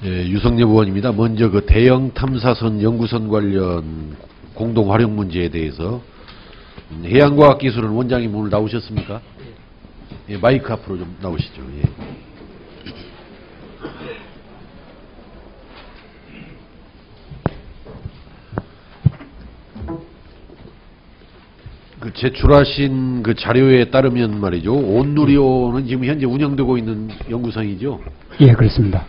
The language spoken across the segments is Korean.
예, 유성엽 의원입니다. 먼저 그 대형 탐사선 연구선 관련 공동 활용 문제에 대해서 해양과학기술원 원장님 오늘 나오셨습니까? 예, 마이크 앞으로 좀 나오시죠. 예. 그 제출하신 그 자료에 따르면 말이죠. 온누리호는 지금 현재 운영되고 있는 연구선이죠. 예, 그렇습니다.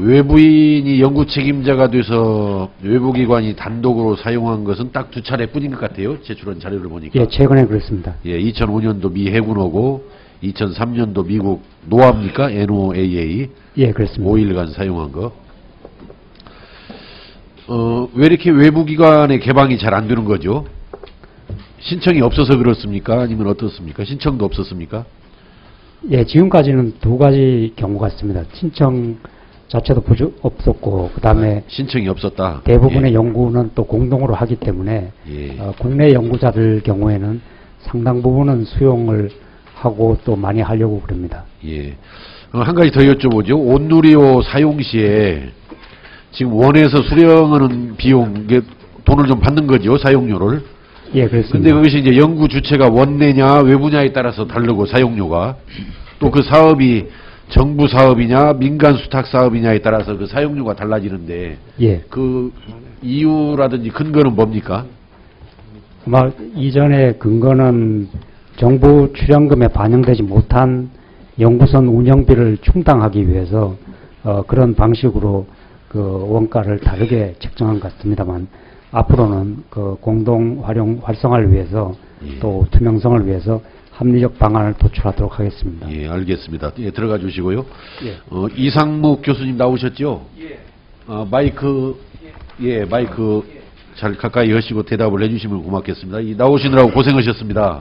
외부인이 연구 책임자가 돼서 외부기관이 단독으로 사용한 것은 딱 2차례뿐인 것 같아요. 제출한 자료를 보니까. 예, 최근에 그렇습니다. 예, 2005년도 미 해군하고 2003년도 미국 노아입니까? NOAA. 예, 그렇습니다. 5일간 사용한 거. 왜 이렇게 외부기관의 개방이 잘 안 되는 거죠? 신청이 없어서 그렇습니까? 아니면 어떻습니까? 신청도 없었습니까? 예, 지금까지는 두 가지 경우가 있습니다. 신청 자체도 없었고, 그 다음에 신청이 없었다. 대부분의 예. 연구는 또 공동으로 하기 때문에 예. 국내 연구자들 경우에는 상당 부분은 수용을 하고 또 많이 하려고 그럽니다. 예. 한 가지 더 여쭤보죠. 온누리호 사용 시에 지금 원에서 수령하는 비용, 돈을 좀 받는 거죠, 사용료를. 예, 그렇습니다. 근데 그것이 이제 연구 주체가 원내냐 외부냐에 따라서 다르고 사용료가 또 그 사업이 정부 사업이냐 민간 수탁 사업이냐에 따라서 그 사용료가 달라지는데 예. 그 이유라든지 근거는 뭡니까? 아마 이전에 근거는 정부 출연금에 반영되지 못한 연구선 운영비를 충당하기 위해서 그런 방식으로 그 원가를 다르게 책정한 것 같습니다만 앞으로는 그 공동 활성화를 위해서 예. 또 투명성을 위해서 합리적 방안을 도출하도록 하겠습니다. 예, 알겠습니다. 예, 들어가 주시고요. 예. 이상묵 교수님 나오셨죠? 예. 마이크, 예, 마이크 잘 가까이 하시고 대답을 해주시면 고맙겠습니다. 나오시느라고 고생하셨습니다.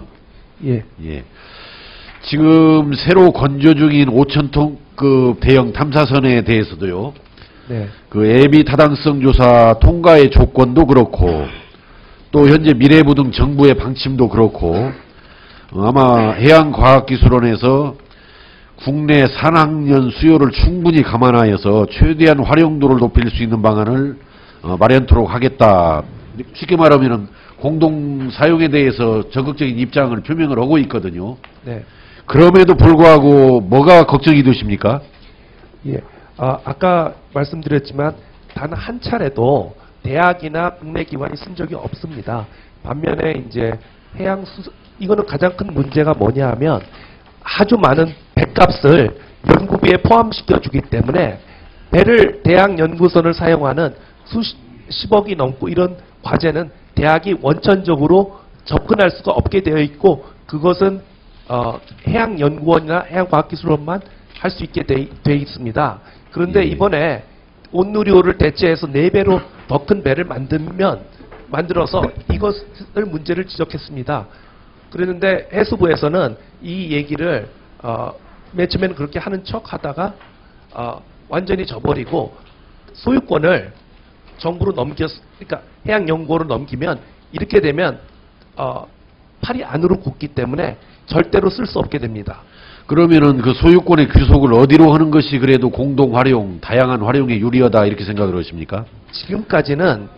예. 예. 지금 새로 건조 중인 5,000톤급 대형 탐사선에 대해서도요. 네. 그 예비 타당성 조사 통과의 조건도 그렇고 또 현재 미래부 등 정부의 방침도 그렇고 아마 해양과학기술원에서 국내 산학년 수요를 충분히 감안하여서 최대한 활용도를 높일 수 있는 방안을 마련토록 하겠다. 쉽게 말하면 공동 사용에 대해서 적극적인 입장을 표명을 하고 있거든요. 네. 그럼에도 불구하고 뭐가 걱정이 되십니까? 예. 아까 말씀드렸지만 단 한 차례도 대학이나 국내 기관이 쓴 적이 없습니다. 반면에 이제 이거는 가장 큰 문제가 뭐냐 하면 아주 많은 배값을 연구비에 포함시켜 주기 때문에 대학 연구선을 사용하는 수십억이 넘고 이런 과제는 대학이 원천적으로 접근할 수가 없게 되어 있고 그것은 해양연구원이나 해양과학기술원만 할 수 있게 돼 있습니다. 그런데 이번에 온누리호를 대체해서 4배로 더 큰 배를 만들어서 이것을 문제를 지적했습니다. 그랬는데 해수부에서는 이 얘기를 맨 처음에는 그렇게 하는 척 하다가 완전히 져버리고 소유권을 정부로 그러니까 해양연구원으로 넘기면 이렇게 되면 팔이 안으로 굽기 때문에 절대로 쓸 수 없게 됩니다. 그러면은 그 소유권의 귀속을 어디로 하는 것이 그래도 공동 활용, 다양한 활용에 유리하다 이렇게 생각을 하십니까? 지금까지는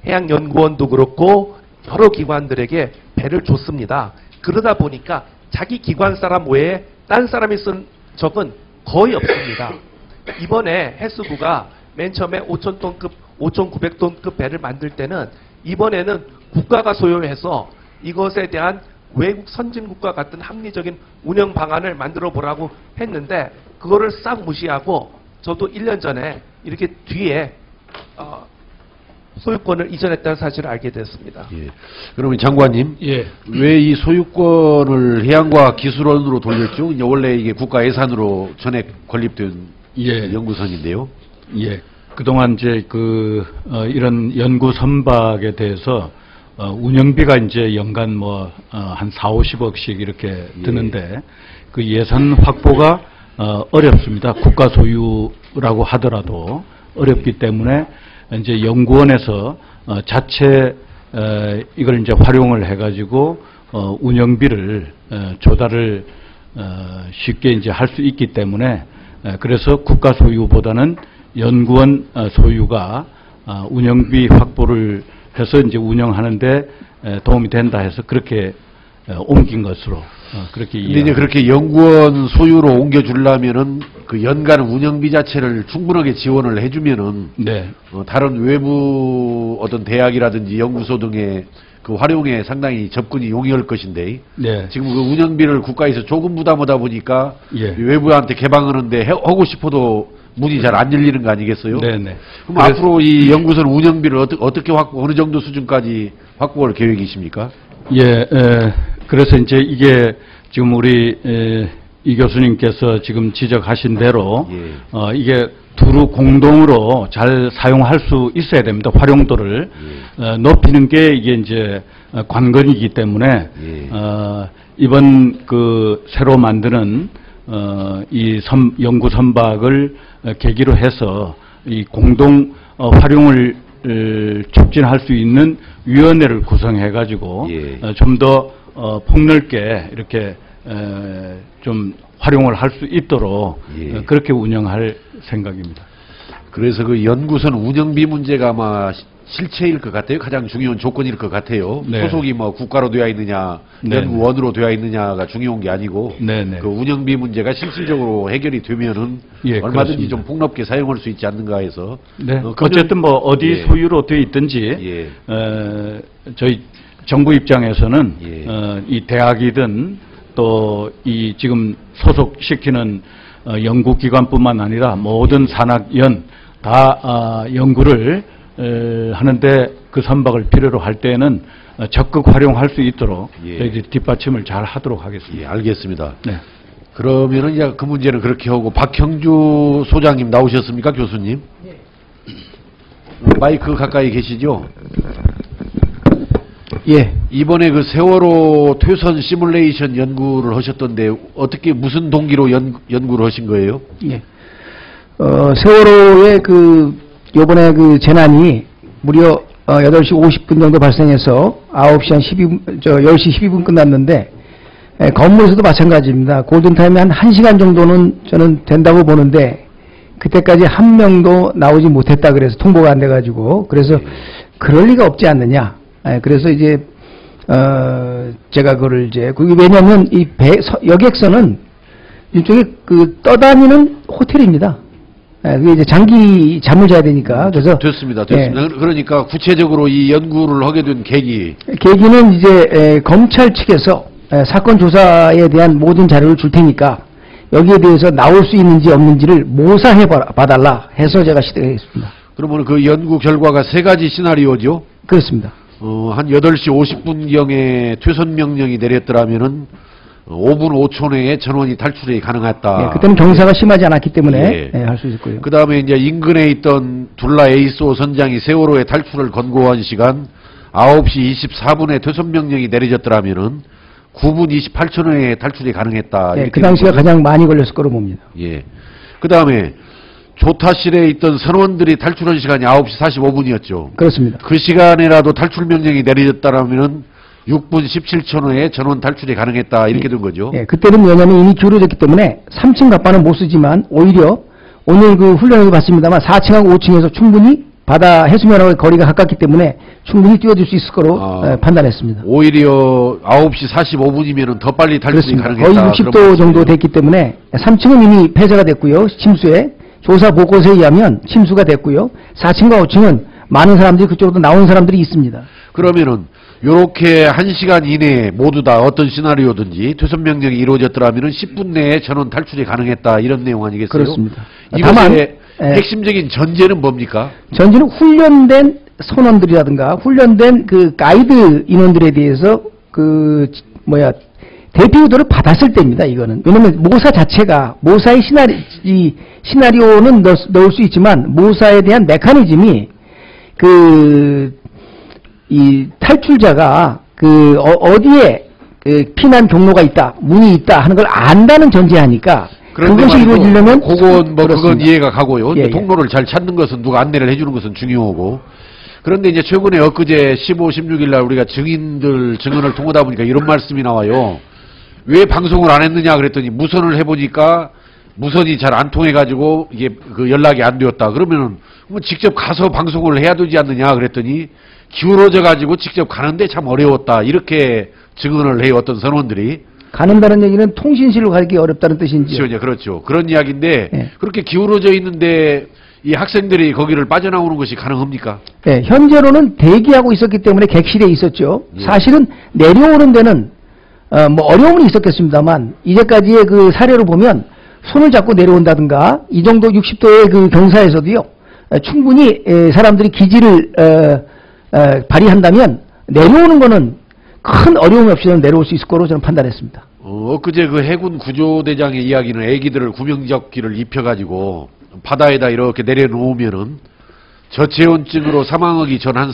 해양연구원도 그렇고 여러 기관들에게 배를 줬습니다. 그러다 보니까 자기 기관 사람 외에 딴 사람이 쓴 적은 거의 없습니다. 이번에 해수부가 맨 처음에 5,000톤급, 5,900톤급 배를 만들 때는 이번에는 국가가 소유해서 이것에 대한 외국 선진국과 같은 합리적인 운영 방안을 만들어 보라고 했는데 그거를 싹 무시하고 저도 1년 전에 이렇게 뒤에 소유권을 이전했다는 사실을 알게 됐습니다. 예. 그러면 장관님, 예. 왜 이 소유권을 해양과학기술원으로 돌렸죠? 이제 원래 이게 국가 예산으로 전액 건립된 예. 연구선인데요. 예. 그동안 이제 이런 연구 선박에 대해서 운영비가 이제 연간 한 4, 50억씩 이렇게 드는데 그 예산 확보가 어렵습니다. 국가 소유라고 하더라도 어렵기 때문에 이제 연구원에서 자체 이걸 이제 활용을 해가지고 운영비를 조달을 쉽게 이제 할 수 있기 때문에 그래서 국가 소유보다는 연구원 소유가 운영비 확보를 해서 이제 운영하는데 도움이 된다 해서 그렇게 옮긴 것으로 그렇게 근데 이제 그렇게 연구원 소유로 옮겨주려면은 그 연간 운영비 자체를 충분하게 지원을 해주면은 네. 다른 외부 어떤 대학이라든지 연구소 등의 그 활용에 상당히 접근이 용이할 것인데 네. 지금 그 운영비를 국가에서 조금 부담하다 보니까 예. 외부한테 개방하는데 하고 싶어도 문이 잘 안 열리는 거 아니겠어요? 네네. 그럼 앞으로 이 연구소는 운영비를 어떻게 어느 정도 수준까지 확보할 계획이십니까? 예, 그래서 이제 이게 지금 우리 이 교수님께서 지금 지적하신 대로 예. 이게 두루 공동으로 잘 사용할 수 있어야 됩니다. 활용도를 높이는 게 이게 이제 관건이기 때문에 예. 이번 그 새로 만드는 이 연구 선박을 계기로 해서 이 공동 활용을 촉진할 수 있는 위원회를 구성해 가지고 예. 좀 더 폭넓게 이렇게 좀 활용을 할 수 있도록 예. 그렇게 운영할 생각입니다. 그래서 그 연구선 운영비 문제가 아마 실체일 것 같아요. 가장 중요한 조건일 것 같아요. 네. 소속이 뭐 국가로 되어 있느냐, 네. 연구원으로 되어 있느냐가 중요한 게 아니고 네네. 그 운영비 문제가 실질적으로 해결이 되면은 예, 얼마든지 그렇습니다. 좀 폭넓게 사용할 수 있지 않는가 해서 네. 그냥- 어쨌든 뭐 어디 예. 소유로 되어 있든지 예. 저희 정부 입장에서는 예. 이 대학이든 또 이 지금 소속시키는 연구기관뿐만 아니라 모든 산학연 다 연구를 하는데 그 선박을 필요로 할 때는 적극 활용할 수 있도록 예. 저희들이 뒷받침을 잘 하도록 하겠습니다. 예, 알겠습니다. 네. 그러면은 이제 그 문제는 그렇게 하고 박형주 소장님 나오셨습니까, 교수님? 마이크 가까이 계시죠? 예, 이번에 그 세월호 퇴선 시뮬레이션 연구를 하셨던데 어떻게 무슨 동기로 연구를 하신 거예요? 예. 세월호의 요번에 그 재난이 무려 8시 50분 정도 발생해서 9시 한 10시 12분 끝났는데, 건물에서도 마찬가지입니다. 골든타임이 한 1시간 정도는 저는 된다고 보는데, 그때까지 한 명도 나오지 못했다 그래서 통보가 안 돼가지고, 그래서 그럴 리가 없지 않느냐. 그래서 이제, 제가 그걸 이제, 왜냐면 이 여객선은 일종의 떠다니는 호텔입니다. 그게 이제 장기 잠을 자야 되니까. 그래서. 됐습니다. 그러니까 구체적으로 이 연구를 하게 된 계기는 이제, 검찰 측에서 사건 조사에 대한 모든 자료를 줄 테니까 여기에 대해서 나올 수 있는지 없는지를 모사해 봐달라 해서 제가 시작했습니다. 그러면 그 연구 결과가 3가지 시나리오죠? 그렇습니다. 한 8시 50분경에 퇴선 명령이 내렸더라면은 5분 5초 내에 전원이 탈출이 가능했다. 예, 그때는 경사가 심하지 않았기 때문에 할 수 있고요. 그 다음에 이제 인근에 있던 둘라 에이스호 선장이 세월호의 탈출을 권고한 시간 9시 24분에 퇴선 명령이 내려졌더라면은 9분 28초 내에 탈출이 가능했다. 예, 그 당시가 가장 많이 걸렸을 거로 봅니다. 예. 그 다음에 조타실에 있던 선원들이 탈출한 시간이 9시 45분이었죠. 그렇습니다. 그 시간에라도 탈출 명령이 내려졌다라면은 6분 17초 내에 전원 탈출이 가능했다. 이렇게 된 거죠. 예, 그때는 왜냐하면 이미 기울어졌기 때문에 3층 갑바는 못 쓰지만 오히려 오늘 그 훈련에도 봤습니다만 4층하고 5층에서 충분히 바다 해수면하고 거리가 가깝기 때문에 충분히 뛰어들 수 있을 거로 판단했습니다. 오히려 9시 45분이면 더 빨리 탈출이 그렇습니다. 가능했다. 거의 60도 정도 됐기 때문에 3층은 이미 폐쇄가 됐고요. 침수에 조사 보고서에 의하면 침수가 됐고요. 4층과 5층은 많은 사람들이 그쪽으로 나온 사람들이 있습니다. 그러면은 요렇게 1시간 이내에 모두 다 어떤 시나리오든지 퇴선 명령이 이루어졌더라면은 10분 내에 전원 탈출이 가능했다. 이런 내용 아니겠어요? 그렇습니다. 이것의 핵심적인 전제는 뭡니까? 전제는 훈련된 선원들이라든가 훈련된 그 가이드 인원들에 대해서 대피 의도를 받았을 때입니다. 이거는 왜냐하면 모사 자체가 모사의 시나리오는 넣을 수 있지만 모사에 대한 메커니즘이 이 탈출자가 어디에 피난 경로가 있다, 문이 있다 하는 걸 안다는 전제하니까 그것이 이루어지려면 그건 이해가 가고요. 예, 통로를 잘 찾는 것은 누가 안내를 해주는 것은 중요하고. 그런데 이제 최근에 엊그제 15, 16일 날 우리가 증언을 통하다 보니까 이런 말씀이 나와요. 왜 방송을 안 했느냐 그랬더니 무선을 해보니까 무선이 잘 안 통해가지고 이게 그 연락이 안 되었다. 그러면은 뭐 직접 가서 방송을 해야 되지 않느냐 그랬더니 기울어져가지고 직접 가는데 참 어려웠다. 이렇게 증언을 해요. 어떤 선원들이. 가는다는 얘기는 통신실로 가기 어렵다는 뜻인지요? 그렇죠. 그런 이야기인데 예. 그렇게 기울어져 있는데 이 학생들이 거기를 빠져나오는 것이 가능합니까? 네, 현재로는 대기하고 있었기 때문에 객실에 있었죠. 예. 사실은 내려오는 데는 뭐 어려움은 있었겠습니다만 이제까지의 그 사례로 보면 손을 잡고 내려온다든가 이 정도 60도의 그 경사에서도요 충분히 사람들이 기지를 발휘한다면 내려오는 거는 큰 어려움 없이는 내려올 수 있을 거로 저는 판단했습니다. 엊그제 그 해군 구조대장의 이야기는 애기들을 구명조끼를 입혀가지고 바다에다 이렇게 내려놓으면은 저체온증으로 사망하기 전 한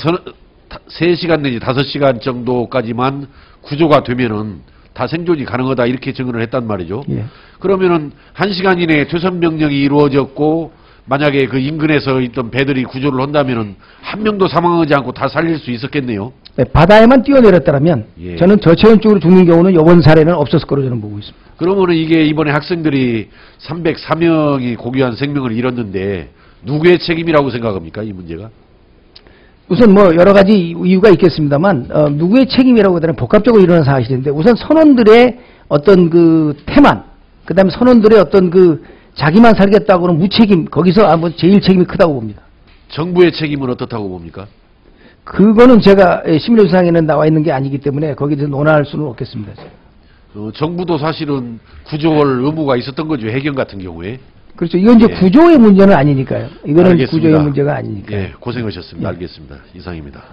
3시간 내지 5시간 정도까지만 구조가 되면은 다 생존이 가능하다 이렇게 증언을 했단 말이죠. 예. 그러면은 1시간 이내에 퇴선 명령이 이루어졌고 만약에 그 인근에서 있던 배들이 구조를 한다면은 한 명도 사망하지 않고 다 살릴 수 있었겠네요. 네, 바다에만 뛰어내렸다면 예. 저는 저체온증으로 죽는 경우는 이번 사례는 없었을 거로 저는 보고 있습니다. 그러면은 이게 이번에 학생들이 304명이 고귀한 생명을 잃었는데 누구의 책임이라고 생각합니까? 이 문제가? 우선 뭐 여러 가지 이유가 있겠습니다만 누구의 책임이라고 하면 복합적으로 일어난 사실인데 우선 선원들의 어떤 그 태만 그다음에 선원들의 어떤 그 자기만 살겠다고는 무책임 거기서 아마 제일 책임이 크다고 봅니다. 정부의 책임은 어떻다고 봅니까? 그거는 제가 시뮬레이션상에는 나와 있는 게 아니기 때문에 거기에 대해서 논할 수는 없겠습니다. 정부도 사실은 구조할 의무가 있었던 거죠. 해경 같은 경우에. 그렇죠. 이건 이제 예. 구조의 문제는 아니니까요. 이거는 알겠습니다. 구조의 문제가 아니니까요. 예, 고생하셨습니다. 예. 알겠습니다. 이상입니다.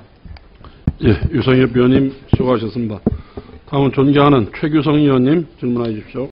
예, 유성엽 의원님 수고하셨습니다. 다음은 존경하는 최규성 의원님 질문해 주십시오.